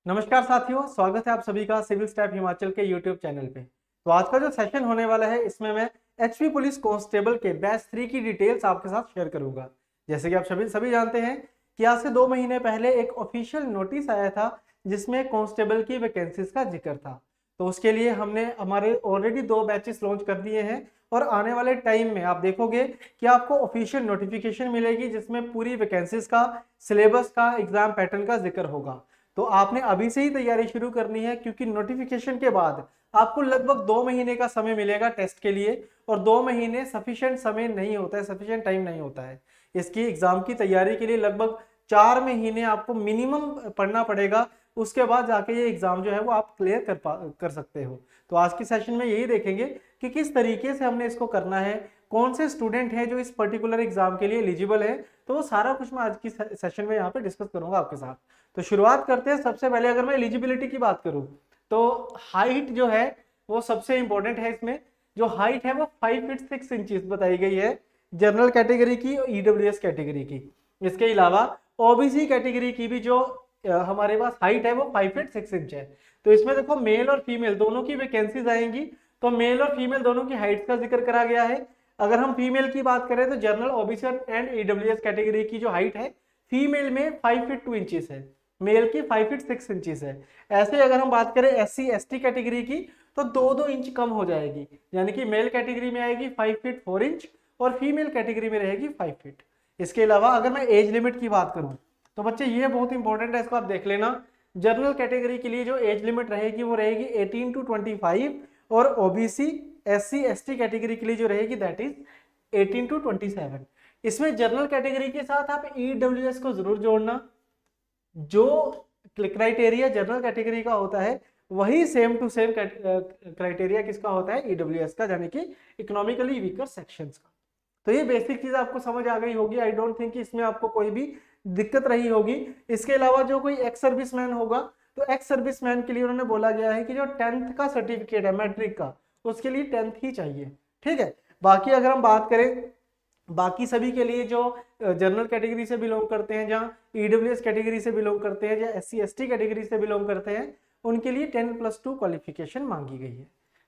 नमस्कार साथियों, स्वागत है आप सभी का सिविल स्टाफ हिमाचल के यूट्यूब चैनल पे। तो आज का जो सेशन होने वाला है इसमें मैं एचपी पुलिस कांस्टेबल के बैच 3 की डिटेल्स आपके साथ शेयर करूंगा। जैसे कि आप सभी जानते हैं कि आज से 2 महीने पहले एक ऑफिशियल नोटिस आया था जिसमें कांस्टेबल की वैकेंसीज का जिक्र था। तो उसके लिए हमने हमारे ऑलरेडी 2 बैचेस लॉन्च कर दिए हैं और आने वाले टाइम में आप देखोगे कि आपको ऑफिशियल नोटिफिकेशन मिलेगी जिसमें पूरी वैकेंसीज का, सिलेबस का, एग्जाम पैटर्न का जिक्र होगा। तो आपने अभी से ही तैयारी शुरू करनी है क्योंकि नोटिफिकेशन के बाद आपको लगभग 2 महीने का समय मिलेगा टेस्ट के लिए और 2 महीने सफिशिएंट समय नहीं होता है, सफिशिएंट टाइम नहीं होता है। इसकी एग्जाम की तैयारी के लिए लगभग 4 महीने आपको मिनिमम पढ़ना पड़ेगा। उसके बाद जाके ये एग्जाम जो है वो आप क्लियर कर सकते हो। तो आज की सेशन में यही देखेंगे कि किस तरीके से हमने इसको करना है, कौन से स्टूडेंट हैं जो इस पर्टिकुलर एग्जाम के लिए एलिजिबल है। तो वो सारा कुछ मैं आज की सेशन में यहाँ पे डिस्कस करूंगा आपके साथ। तो शुरुआत करते हैं। सबसे पहले अगर मैं एलिजिबिलिटी की बात करूं तो हाइट जो है वो सबसे इंपॉर्टेंट है। इसमें जो हाइट है वो 5 फीट 6 इंचेस बताई गई है जनरल कैटेगरी की और ईडब्ल्यूएस कैटेगरी की। इसके अलावा ओबीसी कैटेगरी की भी जो हमारे पास हाइट है वो 5 फीट 6 इंच है। तो इसमें देखो मेल और फीमेल दोनों की वैकेंसीज आएंगी। तो मेल और फीमेल दोनों की हाइट का जिक्र करा गया है। अगर हम फीमेल की बात करें तो general, OBC and EWS category की जो हाइट है फीमेल में 5 फीट 2 इंचेस है, मेल की 5 फीट 6 इंचेस है। ऐसे अगर हम बात करें एससी एसटी कैटेगरी की तो 2-2 इंच कम हो जाएगी, यानी कि मेल कैटेगरी में आएगी 5 फीट 4 इंच और फीमेल कैटेगरी में रहेगी 5 फीट। इसके अलावा अगर मैं एज लिमिट की बात करूं तो बच्चे ये बहुत इंपॉर्टेंट है, इसको आप देख लेना। जनरल कैटेगरी के लिए जो एज लिमिट रहेगी वो रहेगी 18 टू 25 और ओबीसी एससी एसटी कैटेगरी के लिए जो रहेगी दैट इज 18 टू 27। इसमें जनरल कैटेगरी के साथ आप ईडब्ल्यूएस को जरूर जोड़ना। जो क्राइटेरिया जनरल कैटेगरी का होता है वही सेम टू सेम क्राइटेरिया किसका होता है, ईडब्ल्यूएस का, यानी कि इकोनॉमिकली वीकर सेक्शंस का। तो ये बेसिक चीज आपको समझ आ गई होगी। आई डोंट थिंक इसमें आपको कोई भी दिक्कत रही होगी। इसके अलावा जो कोई एक्स सर्विसमैन होगा तो एक्स सर्विसमैन के लिए उन्होंने बोला गया है कि जो 10th का सर्टिफिकेट है मैट्रिक का उसके लिए 10th ही चाहिए। ठीक है। बाकी अगर हम बात करें बाकी सभी के लिए जो जनरल कैटेगरी से बिलोंग करते हैं, जहाँ ईडब्ल्यूएस कैटेगरी से बिलोंग करते हैं, या एससी एसटी कैटेगरी से बिलोंग करते हैं, उनके लिए 10+2 क्वालिफिकेशन मांगी गई है।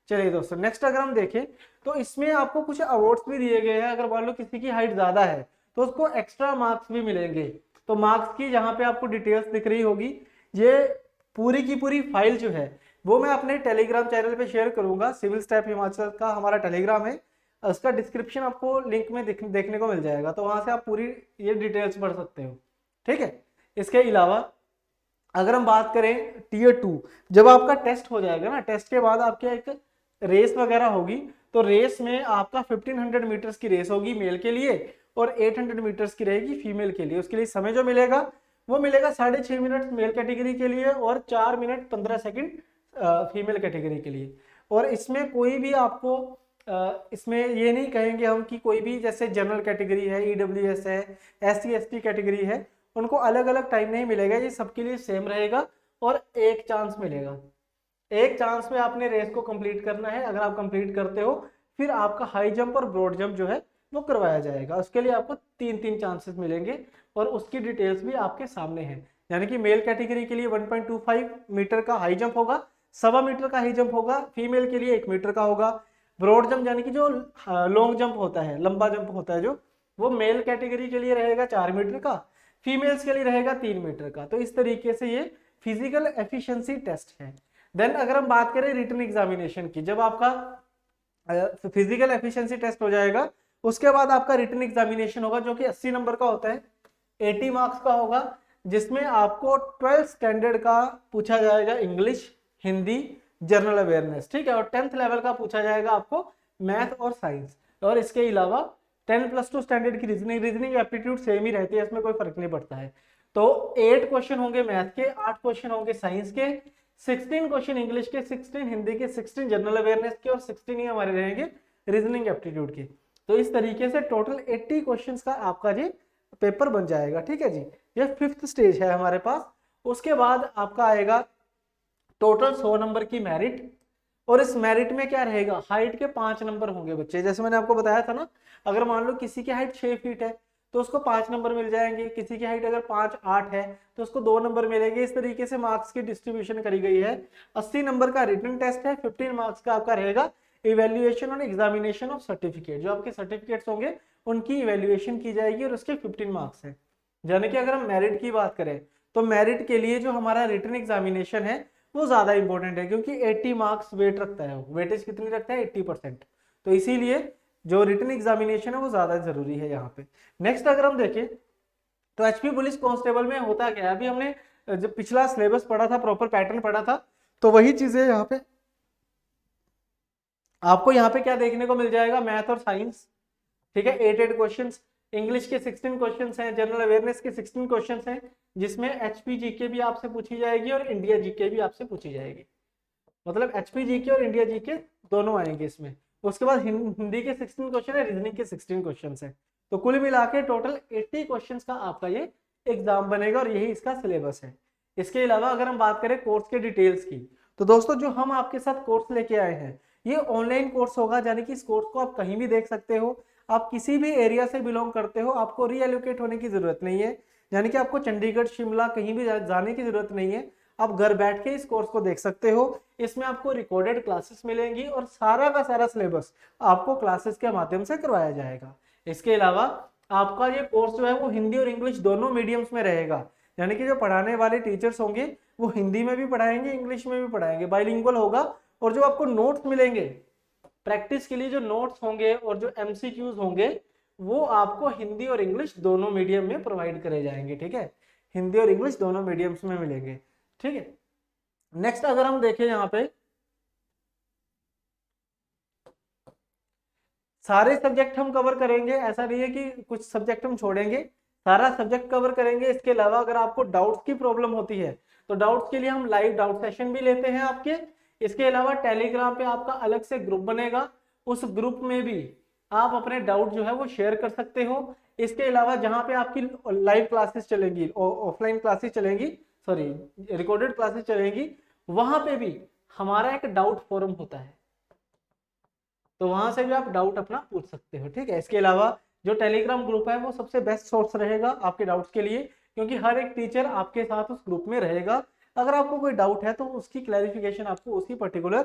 चलिए दोस्तों, नेक्स्ट अगर हम देखें तो इसमें आपको कुछ अवार्ड्स भी दिए गए हैं। अगर मान लो किसी की हाइट ज्यादा है तो उसको एक्स्ट्रा मार्क्स भी मिलेंगे। तो मार्क्स की जहाँ पे आपको डिटेल्स दिख रही होगी, ये पूरी की पूरी फाइल जो है वो मैं अपने टेलीग्राम चैनल पे शेयर करूंगा। सिविल स्टाफ हिमाचल का हमारा टेलीग्राम है, उसका डिस्क्रिप्शन आपको लिंक में देखने को मिल जाएगा। तो वहां से आप पूरी ये डिटेल्स पढ़ सकते हो। ठीक है। इसके अलावा अगर हम बात करें टीयर 2, जब आपका टेस्ट हो जाएगा ना, टेस्ट के बाद आपके एक रेस वगैरह होगी। तो रेस में आपका 1500 मीटर्स की रेस होगी मेल के लिए और 800 मीटर्स की रहेगी फीमेल के लिए। उसके लिए समय जो मिलेगा वो मिलेगा 6.5 मिनट मेल कैटेगरी के लिए और 4 मिनट 15 सेकंड फीमेल कैटेगरी के लिए। और इसमें कोई भी आपको इसमें ये नहीं कहेंगे हम कि कोई भी, जैसे जनरल कैटेगरी है, ईडब्ल्यूएस है, एससी एसटी कैटेगरी है, उनको अलग अलग टाइम नहीं मिलेगा। ये सबके लिए सेम रहेगा और एक चांस मिलेगा। एक चांस में आपने रेस को कंप्लीट करना है। अगर आप कंप्लीट करते हो फिर आपका हाई जंप और ब्रॉड जंप जो है वो करवाया जाएगा। उसके लिए आपको 3-3 चांसेस मिलेंगे और उसकी डिटेल्स भी आपके सामने है। यानी कि मेल कैटेगरी के लिए 1.25 मीटर का हाई जंप होगा, 1.25 मीटर का हाई जंप होगा। फीमेल के लिए 1 मीटर का होगा। ब्रॉड जंप यानी कि जो लॉन्ग जंप होता है, लंबा जंप होता है जो, वो मेल कैटेगरी के लिए रहेगा 4 मीटर का, फीमेल्स के लिए रहेगा 3 मीटर का। तो इस तरीके से ये फिजिकल एफिशिएंसी टेस्ट है। देन अगर हम बात करें रिटन एग्जामिनेशन की, जब आपका फिजिकल एफिशिएंसी टेस्ट हो जाएगा उसके बाद आपका रिटन एग्जामिनेशन होगा जो कि 80 नंबर का होता है, 80 मार्क्स का होगा, जिसमें आपको 12th स्टैंडर्ड का पूछा जाएगा इंग्लिश, हिंदी, जनरल अवेयरनेस। ठीक है। और 10th लेवल का पूछा जाएगा आपको मैथ और साइंस। और इसके अलावा 10+2 स्टैंडर्ड की रीजनिंग एप्टीट्यूड सेम ही रहती है, इसमें कोई फर्क नहीं पड़ता है। तो 8 क्वेश्चन होंगे मैथ के, 8 क्वेश्चन होंगे साइंस के, 16 क्वेश्चन इंग्लिश के, 16 हिंदी के, 16 जनरल अवेयरनेस के और 16 ही हमारे रहेंगे रीजनिंग एप्टीट्यूड के। तो इस तरीके से टोटल 80 क्वेश्चंस का आपका जी पेपर बन जाएगा। ठीक है जी। ये 5th स्टेज है हमारे पास। उसके बाद आपका आएगा टोटल 100 नंबर की मेरिट। और इस मेरिट में क्या रहेगा, हाइट के 5 नंबर होंगे बच्चे। जैसे मैंने आपको बताया था ना, अगर मान लो किसी की हाइट 6 फीट है तो उसको 5 नंबर मिल जाएंगे, किसी की हाइट अगर 5'8" है तो उसको 2 नंबर मिलेंगे। इस तरीके से मार्क्स की डिस्ट्रीब्यूशन करी गई है। 80 नंबर का रिटन टेस्ट है, 15 मार्क्स का आपका रहेगा इवेल्युएशन और एग्जामिनेशन ऑफ सर्टिफिकेट। जो आपके सर्टिफिकेट्स होंगे उनकी इवेल्युएशन की जाएगी और उसके 15 मार्क्स है। यानी कि अगर हम मेरिट की बात करें तो मेरिट के लिए जो हमारा रिटन एग्जामिनेशन है वो ज्यादा इंपॉर्टेंट है, क्योंकि 80 मार्क्स वेट रखता है। वेटेज कितनी रखता है? 80%। तो इसीलिए जो रिटन एग्जामिनेशन है वो ज्यादा जरूरी है यहाँ पे। नेक्स्ट अगर हम देखें तो एचपी पुलिस कांस्टेबल में होता क्या है, अभी हमने जब पिछला सिलेबस पढ़ा था, प्रॉपर पैटर्न पढ़ा था, तो वही चीजें यहाँ पे आपको यहाँ पे क्या देखने को मिल जाएगा, मैथ और साइंस, ठीक है, 8 क्वेश्चंस, इंग्लिश के 16 क्वेश्चंस हैं, जनरल अवेयरनेस के 16 क्वेश्चंस हैं, जिसमें एचपी जीके भी आपसे पूछी जाएगी और इंडिया जीके भी आपसे पूछी जाएगी। मतलब एचपी जीके और इंडिया जीके दोनों आएंगे इसमें। उसके बाद हिंदी के 16 क्वेश्चन है, रीजनिंग के 16 क्वेश्चन है। तो कुल मिला के टोटल 80 क्वेश्चन का आपका ये एग्जाम बनेगा और यही इसका सिलेबस है। इसके अलावा अगर हम बात करें कोर्स के डिटेल्स की, तो दोस्तों जो हम आपके साथ कोर्स लेके आए हैं ये ऑनलाइन कोर्स होगा, यानी कि इस कोर्स को आप कहीं भी देख सकते हो। आप किसी भी एरिया से बिलोंग करते हो, आपको रीएलोकेट होने की जरूरत नहीं है, यानी कि आपको चंडीगढ़ शिमला कहीं भी जाने की जरूरत नहीं है। आप घर बैठ के इस कोर्स को देख सकते हो। इसमें आपको रिकॉर्डेड क्लासेस मिलेंगी और सारा का सारा सिलेबस आपको क्लासेस के माध्यम से करवाया जाएगा। इसके अलावा आपका ये कोर्स जो है वो हिंदी और इंग्लिश दोनों मीडियम्स में रहेगा, यानी कि जो पढ़ाने वाले टीचर्स होंगे वो हिंदी में भी पढ़ाएंगे, इंग्लिश में भी पढ़ाएंगे, बाइलिंगुअल होगा। और जो आपको नोट्स मिलेंगे प्रैक्टिस के लिए, जो नोट्स होंगे और जो एमसीक्यूज होंगे वो आपको हिंदी और इंग्लिश दोनों मीडियम में प्रोवाइड करे जाएंगे, ठीक है, हिंदी और इंग्लिश दोनों मीडियम्स में मिलेंगे, ठीक है। नेक्स्ट अगर हम देखें यहाँ पे सारे सब्जेक्ट हम कवर करेंगे, ऐसा नहीं है कि कुछ सब्जेक्ट हम छोड़ेंगे, सारा सब्जेक्ट कवर करेंगे। इसके अलावा अगर आपको डाउट्स की प्रॉब्लम होती है तो डाउट्स के लिए हम लाइव डाउट सेशन भी लेते हैं आपके। इसके अलावा टेलीग्राम पे आपका अलग से ग्रुप बनेगा, उस ग्रुप में भी आप अपने डाउट जो है वो शेयर कर सकते हो। इसके अलावा जहां पे आपकी लाइव क्लासेस चलेंगी, ऑफलाइन क्लासेस चलेंगी, सॉरी रिकॉर्डेड क्लासेस चलेंगी, वहां पे भी हमारा एक डाउट फोरम होता है, तो वहां से भी आप डाउट अपना पूछ सकते हो, ठीक है। इसके अलावा जो टेलीग्राम ग्रुप है वो सबसे बेस्ट सोर्स रहेगा आपके डाउट्स के लिए, क्योंकि हर एक टीचर आपके साथ उस ग्रुप में रहेगा। अगर आपको कोई डाउट है तो उसकी क्लैरिफिकेशन आपको उसी पर्टिकुलर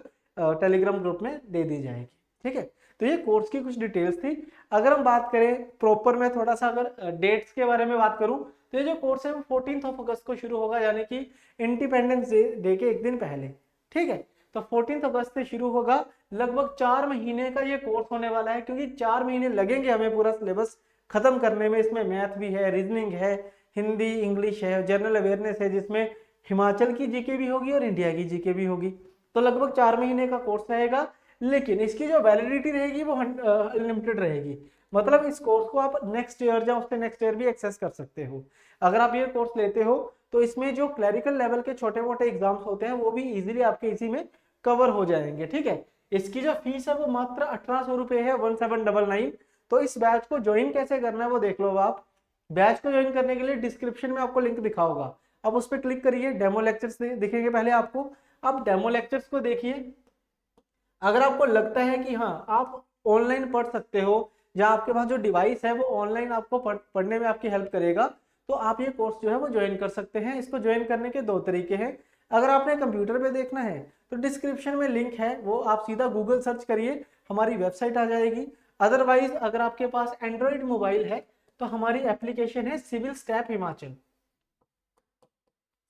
टेलीग्राम ग्रुप में दे दी जाएगी, ठीक है। तो ये कोर्स की कुछ डिटेल्स थी। अगर हम बात करें प्रॉपर में थोड़ा सा अगर डेट्स के बारे में बात करूं तो ये जो कोर्स है वो 14 अगस्त को शुरू होगा, यानी कि इंडिपेंडेंस डे के एक दिन पहले, ठीक है। तो 14 अगस्त से शुरू होगा, लगभग 4 महीने का ये कोर्स होने वाला है, क्योंकि 4 महीने लगेंगे हमें पूरा सिलेबस खत्म करने में। इसमें मैथ भी है, रीजनिंग है, हिंदी इंग्लिश है, जनरल अवेयरनेस है, जिसमें हिमाचल की जीके भी होगी और इंडिया की जीके भी होगी। तो लगभग 4 महीने का कोर्स रहेगा, लेकिन इसकी जो वैलिडिटी रहेगी वो अनलिमिटेड रहेगी। मतलब इस कोर्स को आप नेक्स्ट ईयर या उससे नेक्स्ट ईयर भी एक्सेस कर सकते हो। अगर आप ये कोर्स लेते हो तो इसमें जो क्लरिकल लेवल के छोटे मोटे एग्जाम्स होते हैं वो भी इजीली आपके इसी में कवर हो जाएंगे, ठीक है। इसकी जो फीस है वो मात्र 1800 रुपए है, 1799। तो इस बैच को ज्वाइन कैसे करना है वो देख लो आप। बैच को ज्वाइन करने के लिए डिस्क्रिप्शन में आपको लिंक दिखा होगा, अब उस पर क्लिक करिए, डेमो लेक्चर्स दिखेंगे पहले आपको। आप डेमो लेक्चर्स को देखिए, अगर आपको लगता है कि हाँ आप ऑनलाइन पढ़ सकते हो या आपके पास जो डिवाइस है वो ऑनलाइन आपको पढ़ने में आपकी हेल्प करेगा, तो आप ये कोर्स जो है वो ज्वाइन कर सकते हैं। इसको ज्वाइन करने के 2 तरीके हैं। अगर आपने कंप्यूटर पे देखना है तो डिस्क्रिप्शन में लिंक है, वो आप सीधा गूगल सर्च करिए, हमारी वेबसाइट आ जाएगी। अदरवाइज अगर आपके पास एंड्रॉइड मोबाइल है तो हमारी एप्लीकेशन है civil step Himachal,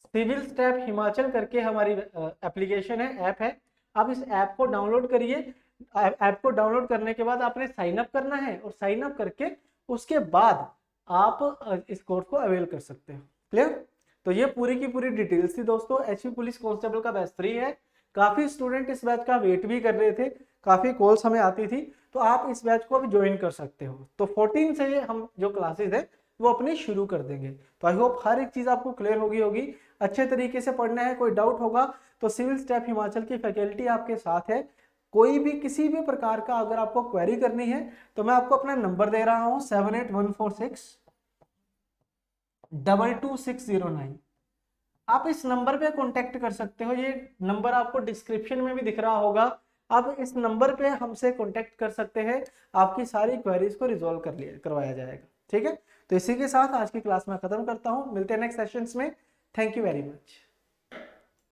civil step Himachal करके हमारी एप्लीकेशन है, ऐप है। आप इस ऐप को डाउनलोड करिए। ऐप को डाउनलोड करने के बाद आपने साइन अप करना है और साइन अप करके उसके बाद आप इस कोर्स को अवेल कर सकते हो। क्लियर? तो ये पूरी की पूरी डिटेल्स थी दोस्तों। एचपी पुलिस कांस्टेबल का बैच 3 है। काफी स्टूडेंट इस बैच का वेट भी कर रहे थे, काफी कॉल्स हमें आती थी, तो आप इस बैच को अभी ज्वाइन कर सकते हो। तो 14 से हम जो क्लासेस है वो अपने शुरू कर देंगे। तो आई होप हर एक चीज आपको क्लियर होगी। अच्छे तरीके से पढ़ना है, कोई डाउट होगा तो सिविल स्टेप हिमाचल की फैकल्टी आपके साथ है। कोई भी किसी भी प्रकार का अगर आपको क्वेरी करनी है तो मैं आपको अपना नंबर दे रहा हूं 7814622609। आप इस नंबर पे कांटेक्ट कर सकते हो, ये नंबर आपको डिस्क्रिप्शन में भी दिख रहा होगा। आप इस नंबर पे हमसे कांटेक्ट कर सकते हैं, आपकी सारी क्वेरीज को रिजॉल्व करवाया जाएगा। ठीक है, तो इसी के साथ आज की क्लास में खत्म करता हूँ, मिलते हैं नेक्स्ट सेशंस में। Thank you very much.